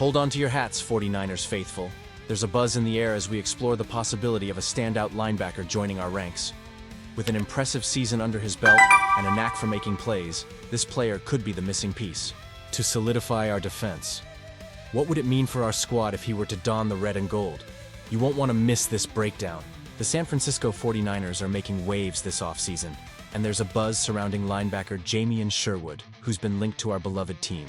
Hold on to your hats, 49ers faithful. There's a buzz in the air as we explore the possibility of a standout linebacker joining our ranks. With an impressive season under his belt and a knack for making plays, this player could be the missing piece to solidify our defense. What would it mean for our squad if he were to don the red and gold? You won't want to miss this breakdown. The San Francisco 49ers are making waves this offseason, and there's a buzz surrounding linebacker Jamie Sherwood, who's been linked to our beloved team.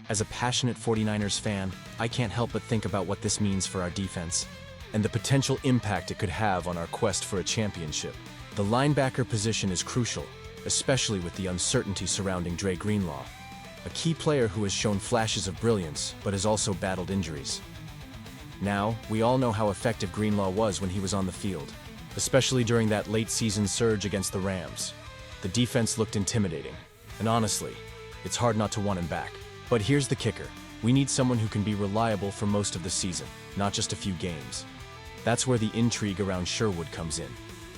As a passionate 49ers fan, I can't help but think about what this means for our defense and the potential impact it could have on our quest for a championship. The linebacker position is crucial, especially with the uncertainty surrounding Dre Greenlaw, a key player who has shown flashes of brilliance but has also battled injuries. Now, we all know how effective Greenlaw was when he was on the field, especially during that late-season surge against the Rams. The defense looked intimidating, and honestly, it's hard not to want him back. But here's the kicker. We need someone who can be reliable for most of the season, not just a few games. That's where the intrigue around Sherwood comes in.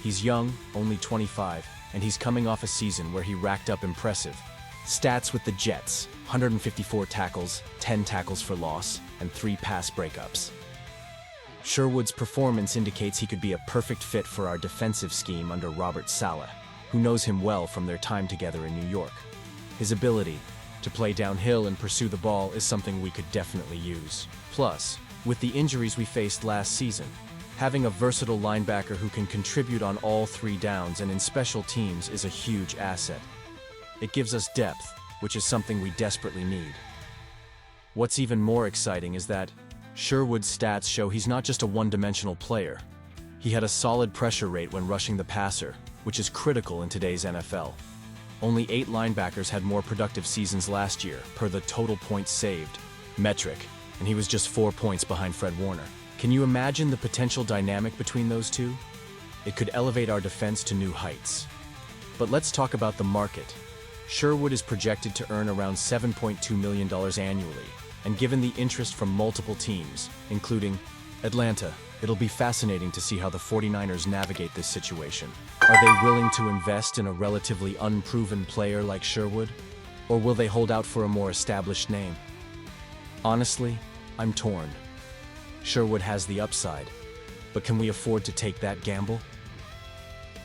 He's young, only 25, and he's coming off a season where he racked up impressive stats with the Jets: 154 tackles, 10 tackles for loss, and 3 pass breakups. Sherwood's performance indicates he could be a perfect fit for our defensive scheme under Robert Saleh, who knows him well from their time together in New York. His ability to play downhill and pursue the ball is something we could definitely use. Plus, with the injuries we faced last season, having a versatile linebacker who can contribute on all 3 downs and in special teams is a huge asset. It gives us depth, which is something we desperately need. What's even more exciting is that Sherwood's stats show he's not just a one-dimensional player. He had a solid pressure rate when rushing the passer, which is critical in today's NFL. Only 8 linebackers had more productive seasons last year, per the total points saved metric, and he was just 4 points behind Fred Warner. Can you imagine the potential dynamic between those two? It could elevate our defense to new heights. But let's talk about the market. Sherwood is projected to earn around $7.2 million annually, and given the interest from multiple teams, including Atlanta, it'll be fascinating to see how the 49ers navigate this situation. Are they willing to invest in a relatively unproven player like Sherwood? Or will they hold out for a more established name? Honestly, I'm torn. Sherwood has the upside, but can we afford to take that gamble?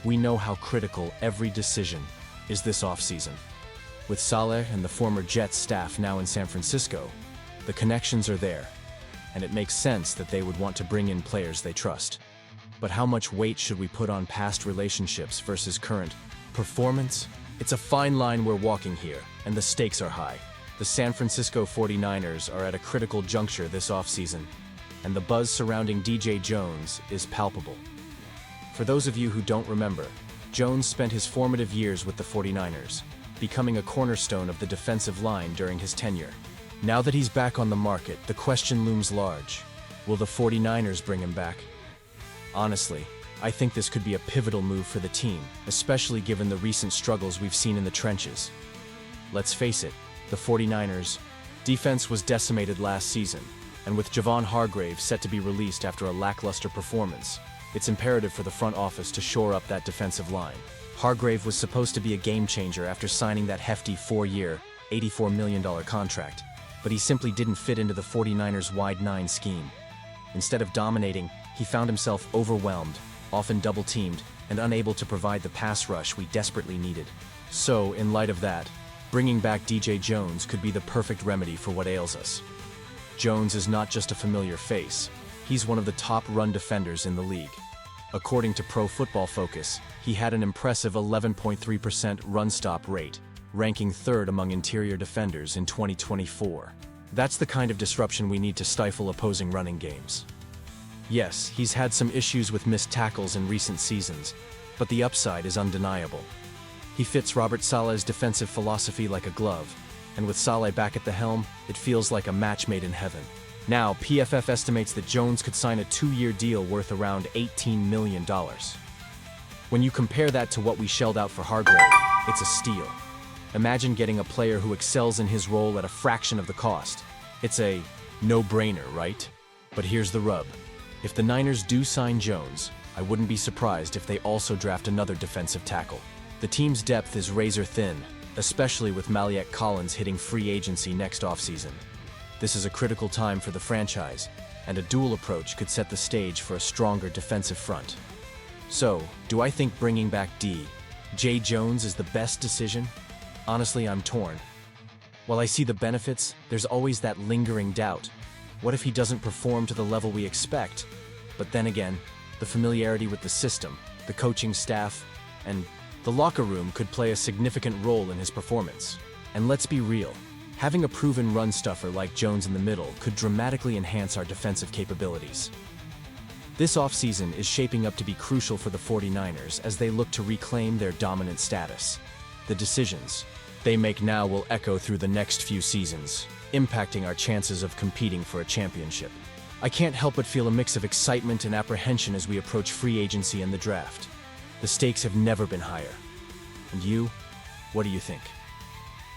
We know how critical every decision is this offseason. With Saleh and the former Jets staff now in San Francisco, the connections are there, and it makes sense that they would want to bring in players they trust. But how much weight should we put on past relationships versus current performance? It's a fine line we're walking here, and the stakes are high. The San Francisco 49ers are at a critical juncture this offseason, and the buzz surrounding DJ Jones is palpable. For those of you who don't remember, Jones spent his formative years with the 49ers, becoming a cornerstone of the defensive line during his tenure. Now that he's back on the market, the question looms large. Will the 49ers bring him back? Honestly, I think this could be a pivotal move for the team, especially given the recent struggles we've seen in the trenches. Let's face it, the 49ers' defense was decimated last season, and with Javon Hargrave set to be released after a lackluster performance, it's imperative for the front office to shore up that defensive line. Hargrave was supposed to be a game-changer after signing that hefty 4-year, $84 million contract, but he simply didn't fit into the 49ers' wide 9 scheme. Instead of dominating, he found himself overwhelmed, often double-teamed, and unable to provide the pass rush we desperately needed. So, in light of that, bringing back DJ Jones could be the perfect remedy for what ails us. Jones is not just a familiar face, he's one of the top run defenders in the league. According to Pro Football Focus, he had an impressive 11.3% run-stop rate, ranking 3rd among interior defenders in 2024. That's the kind of disruption we need to stifle opposing running games. Yes, he's had some issues with missed tackles in recent seasons, but the upside is undeniable. He fits Robert Saleh's defensive philosophy like a glove, and with Saleh back at the helm, it feels like a match made in heaven. Now, PFF estimates that Jones could sign a 2-year deal worth around $18 million. When you compare that to what we shelled out for Hargrave, it's a steal. Imagine getting a player who excels in his role at a fraction of the cost. It's a no-brainer, right? But here's the rub. If the Niners do sign Jones, I wouldn't be surprised if they also draft another defensive tackle. The team's depth is razor thin, especially with Maliek Collins hitting free agency next offseason. This is a critical time for the franchise, and a dual approach could set the stage for a stronger defensive front. So, do I think bringing back J. Jones is the best decision? Honestly, I'm torn. While I see the benefits, there's always that lingering doubt. What if he doesn't perform to the level we expect? But then again, the familiarity with the system, the coaching staff, and the locker room could play a significant role in his performance. And let's be real, having a proven run stuffer like Jones in the middle could dramatically enhance our defensive capabilities. This offseason is shaping up to be crucial for the 49ers as they look to reclaim their dominant status. The decisions they make now will echo through the next few seasons, impacting our chances of competing for a championship. I can't help but feel a mix of excitement and apprehension as we approach free agency and the draft. The stakes have never been higher. And you? What do you think?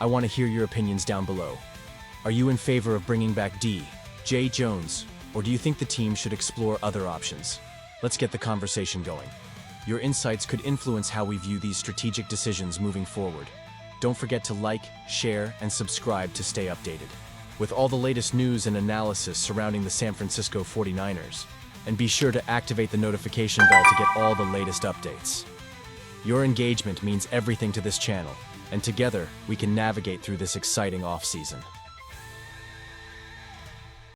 I want to hear your opinions down below. Are you in favor of bringing back J. Jones, or do you think the team should explore other options? Let's get the conversation going. Your insights could influence how we view these strategic decisions moving forward. Don't forget to like, share, and subscribe to stay updated with all the latest news and analysis surrounding the San Francisco 49ers. And be sure to activate the notification bell to get all the latest updates. Your engagement means everything to this channel, and together we can navigate through this exciting offseason.